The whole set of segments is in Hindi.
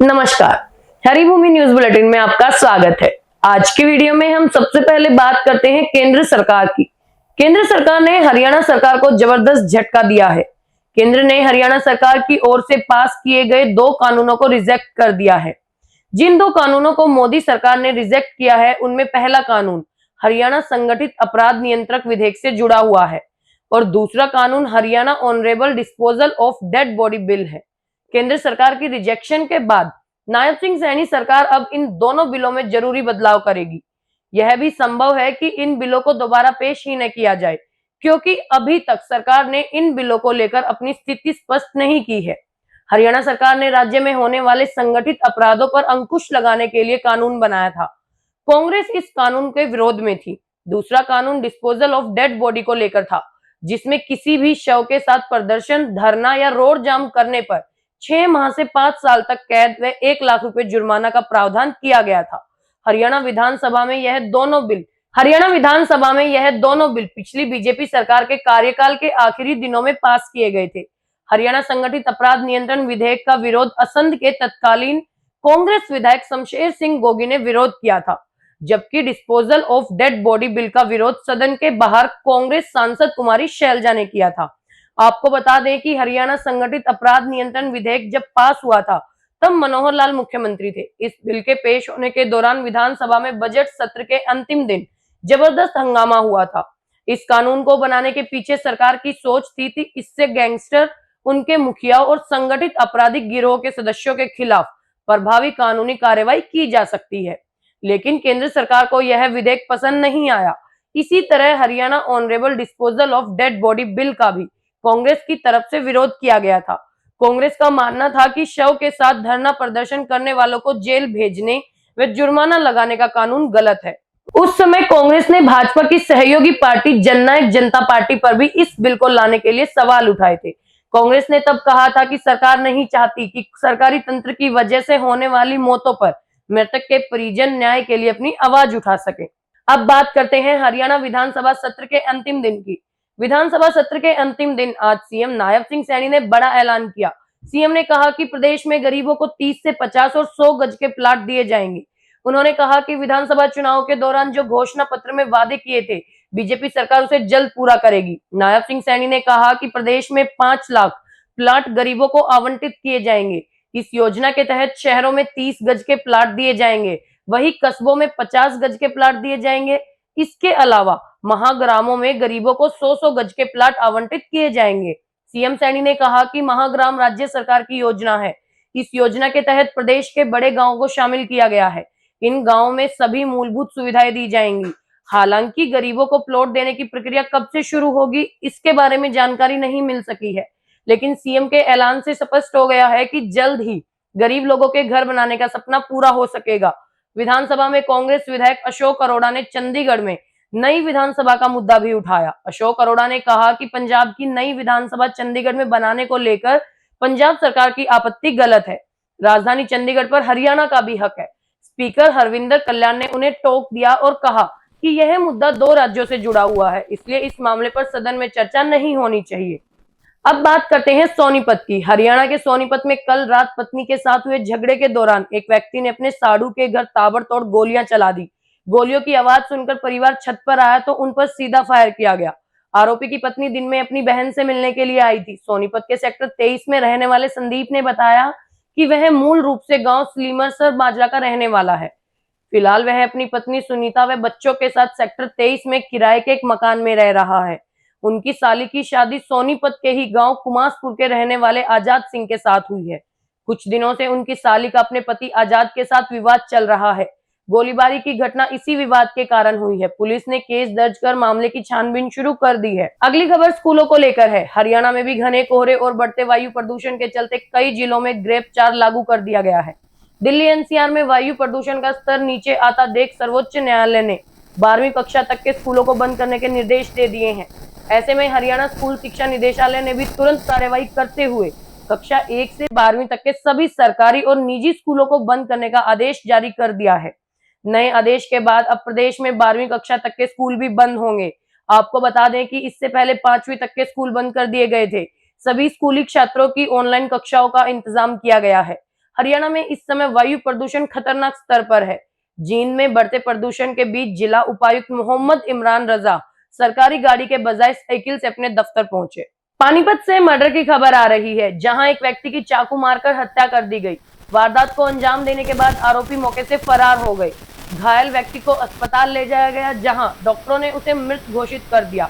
नमस्कार, हरिभूमि न्यूज बुलेटिन में आपका स्वागत है। आज की वीडियो में हम सबसे पहले बात करते हैं केंद्र सरकार की। केंद्र सरकार ने हरियाणा सरकार को जबरदस्त झटका दिया है। केंद्र ने हरियाणा सरकार की ओर से पास किए गए 2 कानूनों को रिजेक्ट कर दिया है। जिन 2 कानूनों को मोदी सरकार ने रिजेक्ट किया है, उनमें पहला कानून हरियाणा संगठित अपराध नियंत्रक विधेयक से जुड़ा हुआ है और दूसरा कानून Haryana honourable disposal of dead body bill है। केंद्र सरकार की रिजेक्शन के बाद नायब सिंह सैनी सरकार अब इन दोनों बिलों में जरूरी बदलाव करेगी। यह भी संभव है कि इन बिलों को दोबारा पेश ही न किया जाए, क्योंकि अभी तक सरकार ने इन बिलों को लेकर अपनी स्थिति स्पष्ट नहीं की है। हरियाणा सरकार ने राज्य में होने वाले संगठित अपराधों पर अंकुश लगाने के लिए कानून बनाया था। कांग्रेस इस कानून के विरोध में थी। दूसरा कानून डिस्पोजल ऑफ डेड बॉडी को लेकर था, जिसमें किसी भी शव के साथ प्रदर्शन, धरना या रोड जाम करने पर 6 माह से 5 साल तक कैद व 1 लाख रुपए जुर्माना का प्रावधान किया गया था। हरियाणा विधानसभा में यह दोनों बिल पिछली बीजेपी सरकार के कार्यकाल के आखिरी दिनों में पास किए गए थे। हरियाणा संगठित अपराध नियंत्रण विधेयक का विरोध असंध के तत्कालीन कांग्रेस विधायक शमशेर सिंह गोगी ने विरोध किया था, जबकि disposal of dead body bill का विरोध सदन के बाहर कांग्रेस सांसद कुमारी शैलजा ने किया था। आपको बता दें कि हरियाणा संगठित अपराध नियंत्रण विधेयक जब पास हुआ था, तब मनोहर लाल मुख्यमंत्री थे। इस बिल के पेश होने के दौरान विधानसभा में बजट सत्र के अंतिम दिन जबरदस्त हंगामा हुआ था। इस कानून को बनाने के पीछे सरकार की सोच थी इससे गैंगस्टर, उनके मुखिया और संगठित आपराधिक गिरोह के सदस्यों के खिलाफ प्रभावी कानूनी कार्रवाई की जा सकती है। लेकिन केंद्र सरकार को यह विधेयक पसंद नहीं आया। इसी तरह Haryana honourable disposal of dead body bill का भी कांग्रेस की तरफ से विरोध किया गया था। कांग्रेस का मानना था कि शव के साथ धरना प्रदर्शन करने वालों को जेल भेजने व जुर्माना लगाने का कानून गलत है। उस समय कांग्रेस ने भाजपा की सहयोगी पार्टी जननायक जनता पार्टी पर भी इस बिल को लाने के लिए सवाल उठाए थे। कांग्रेस ने तब कहा था कि सरकार नहीं चाहती कि सरकारी तंत्र की वजह से होने वाली मौतों पर मृतक के परिजन न्याय के लिए अपनी आवाज उठा सके। अब बात करते हैं हरियाणा विधानसभा सत्र के अंतिम दिन की। विधानसभा सत्र के अंतिम दिन आज सीएम नायब सिंह सैनी ने बड़ा ऐलान किया। सीएम ने कहा कि प्रदेश में गरीबों को 30 से 50 और 100 गज के प्लाट दिए जाएंगे। उन्होंने कहा कि विधानसभा चुनाव के दौरान जो घोषणा पत्र में वादे किए थे, बीजेपी सरकार उसे जल्द पूरा करेगी। नायब सिंह सैनी ने कहा कि प्रदेश में 5 लाख प्लाट गरीबों को आवंटित किए जाएंगे। इस योजना के तहत शहरों में 30 गज के प्लाट दिए जाएंगे, वहीं कस्बों में 50 गज के प्लाट दिए जाएंगे। इसके अलावा महाग्रामों में गरीबों को 100-100 गज के प्लाट आवंटित किए जाएंगे। सीएम सैनी ने कहा कि महाग्राम राज्य सरकार की योजना है। इस योजना के तहत प्रदेश के बड़े गांवों को शामिल किया गया है। इन गांवों में सभी मूलभूत सुविधाएं दी जाएंगी। हालांकि गरीबों को प्लॉट देने की प्रक्रिया कब से शुरू होगी, इसके बारे में जानकारी नहीं मिल सकी है, लेकिन सीएम के ऐलान से स्पष्ट हो गया है कि जल्द ही गरीब लोगों के घर बनाने का सपना पूरा हो सकेगा। विधानसभा में कांग्रेस विधायक अशोक अरोड़ा ने चंडीगढ़ में नई विधानसभा का मुद्दा भी उठाया। अशोक अरोड़ा ने कहा कि पंजाब की नई विधानसभा चंडीगढ़ में बनाने को लेकर पंजाब सरकार की आपत्ति गलत है। राजधानी चंडीगढ़ पर हरियाणा का भी हक है। स्पीकर हरविंदर कल्याण ने उन्हें टोक दिया और कहा कि यह मुद्दा 2 राज्यों से जुड़ा हुआ है, इसलिए इस मामले पर सदन में चर्चा नहीं होनी चाहिए। अब बात करते हैं सोनीपत की। हरियाणा के सोनीपत में कल रात पत्नी के साथ हुए झगड़े के दौरान एक व्यक्ति ने अपने साड़ू के घर ताबड़तोड़ गोलियां चला दी। गोलियों की आवाज सुनकर परिवार छत पर आया तो उन पर सीधा फायर किया गया। आरोपी की पत्नी दिन में अपनी बहन से मिलने के लिए आई थी। सोनीपत के सेक्टर 23 में रहने वाले संदीप ने बताया कि वह मूल रूप से गांव स्लीमरसर माजरा का रहने वाला है। फिलहाल वह अपनी पत्नी सुनीता व बच्चों के साथ सेक्टर 23 में किराए के एक मकान में रह रहा है। उनकी साली की शादी सोनीपत के ही गांव कुमासपुर के रहने वाले आजाद सिंह के साथ हुई है। कुछ दिनों से उनकी साली का अपने पति आजाद के साथ विवाद चल रहा है। गोलीबारी की घटना इसी विवाद के कारण हुई है। पुलिस ने केस दर्ज कर मामले की छानबीन शुरू कर दी है। अगली खबर स्कूलों को लेकर है। हरियाणा में भी घने कोहरे और बढ़ते वायु प्रदूषण के चलते कई जिलों में ग्रेप 4 लागू कर दिया गया है। दिल्ली एनसीआर में वायु प्रदूषण का स्तर नीचे आता देख सर्वोच्च न्यायालय ने 12वीं कक्षा तक के स्कूलों को बंद करने के निर्देश दे दिए हैं। ऐसे में हरियाणा स्कूल शिक्षा निदेशालय ने भी तुरंत कार्रवाई करते हुए कक्षा 1 से 12वीं तक के सभी सरकारी और निजी स्कूलों को बंद करने का आदेश जारी कर दिया है। नए आदेश के बाद अब प्रदेश में 12वीं कक्षा तक के स्कूल भी बंद होंगे। आपको बता दें कि इससे पहले 5वीं तक के स्कूल बंद कर दिए गए थे। सभी स्कूली छात्रों की ऑनलाइन कक्षाओं का इंतजाम किया गया है। हरियाणा में इस समय वायु प्रदूषण खतरनाक स्तर पर है। जींद में बढ़ते प्रदूषण के बीच जिला उपायुक्त मोहम्मद इमरान रजा सरकारी गाड़ी के बजाय साइकिल से अपने दफ्तर पहुंचे। पानीपत से मर्डर की खबर आ रही है, जहां एक व्यक्ति की चाकू मारकर हत्या कर दी गई। वारदात को अंजाम देने के बाद आरोपी मौके से फरार हो गए। घायल व्यक्ति को अस्पताल ले जाया गया, जहां डॉक्टरों ने उसे मृत घोषित कर दिया।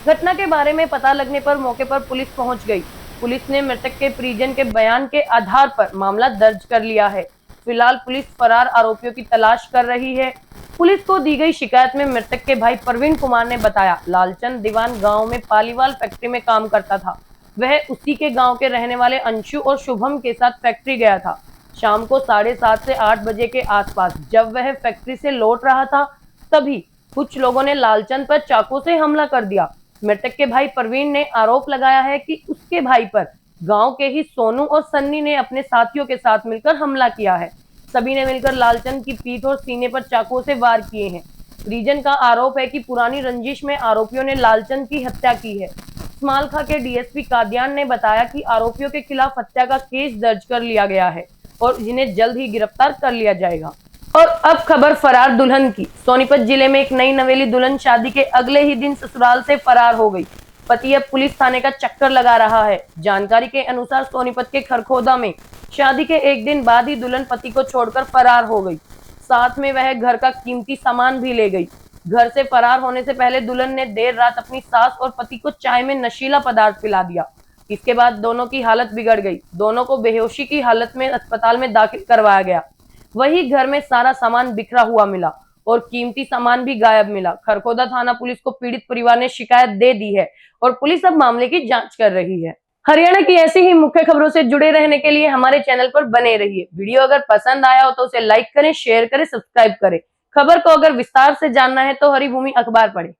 घटना के बारे में पता लगने पर मौके पर पुलिस पहुंच गई। पुलिस ने मृतक के परिजन के बयान के आधार पर मामला दर्ज कर लिया है। फिलहाल पुलिस फरार आरोपियों की तलाश कर रही है। पुलिस को दी गई शिकायत में मृतक के भाई प्रवीण कुमार ने बताया, लालचंद दीवान गांव में पालीवाल फैक्ट्री में काम करता था। वह उसी के गांव के रहने वाले अंशु और शुभम के साथ फैक्ट्री गया था। शाम को 7:30 से 8 बजे के आसपास जब वह फैक्ट्री से लौट रहा था, तभी कुछ लोगों ने लालचंद पर चाकू से हमला कर दिया। मृतक के भाई प्रवीण ने आरोप लगाया है कि उसके भाई पर गांव के ही सोनू और सन्नी ने अपने साथियों के साथ मिलकर हमला किया है। सभी ने मिलकर लालचंद की पीठ और सीने पर चाकुओं से वार किए हैं। परिजन का आरोप है कि पुरानी रंजिश में आरोपियों ने लालचंद की हत्या की है। स्मालखा के डीएसपी कादियान ने बताया कि आरोपियों के खिलाफ हत्या का केस दर्ज कर लिया गया है और जिन्हें जल्द ही गिरफ्तार कर लिया जाएगा। और अब खबर फरार दुल्हन की। सोनीपत जिले में एक नई नवेली दुल्हन शादी के अगले ही दिन ससुराल से फरार हो गई। पति अब पुलिस थाने का चक्कर लगा रहा है। जानकारी के अनुसार सोनीपत के खरखोदा में शादी के एक दिन बाद ही दुल्हन पति को छोड़कर फरार हो गई। साथ में वह घर का कीमती सामान भी ले गई। घर से फरार होने से पहले दुल्हन ने देर रात अपनी सास और पति को चाय में नशीला पदार्थ पिला दिया। इसके बाद दोनों की हालत बिगड़ गई। दोनों को बेहोशी की हालत में अस्पताल में दाखिल करवाया गया। वही घर में सारा सामान बिखरा हुआ मिला और कीमती सामान भी गायब मिला। खरखोदा थाना पुलिस को पीड़ित परिवार ने शिकायत दे दी है और पुलिस अब मामले की जांच कर रही है। हरियाणा की ऐसी ही मुख्य खबरों से जुड़े रहने के लिए हमारे चैनल पर बने रहिए। वीडियो अगर पसंद आया हो तो उसे लाइक करें, शेयर करें, सब्सक्राइब करें। खबर को अगर विस्तार से जानना है तो हरिभूमि अखबार पढ़ें।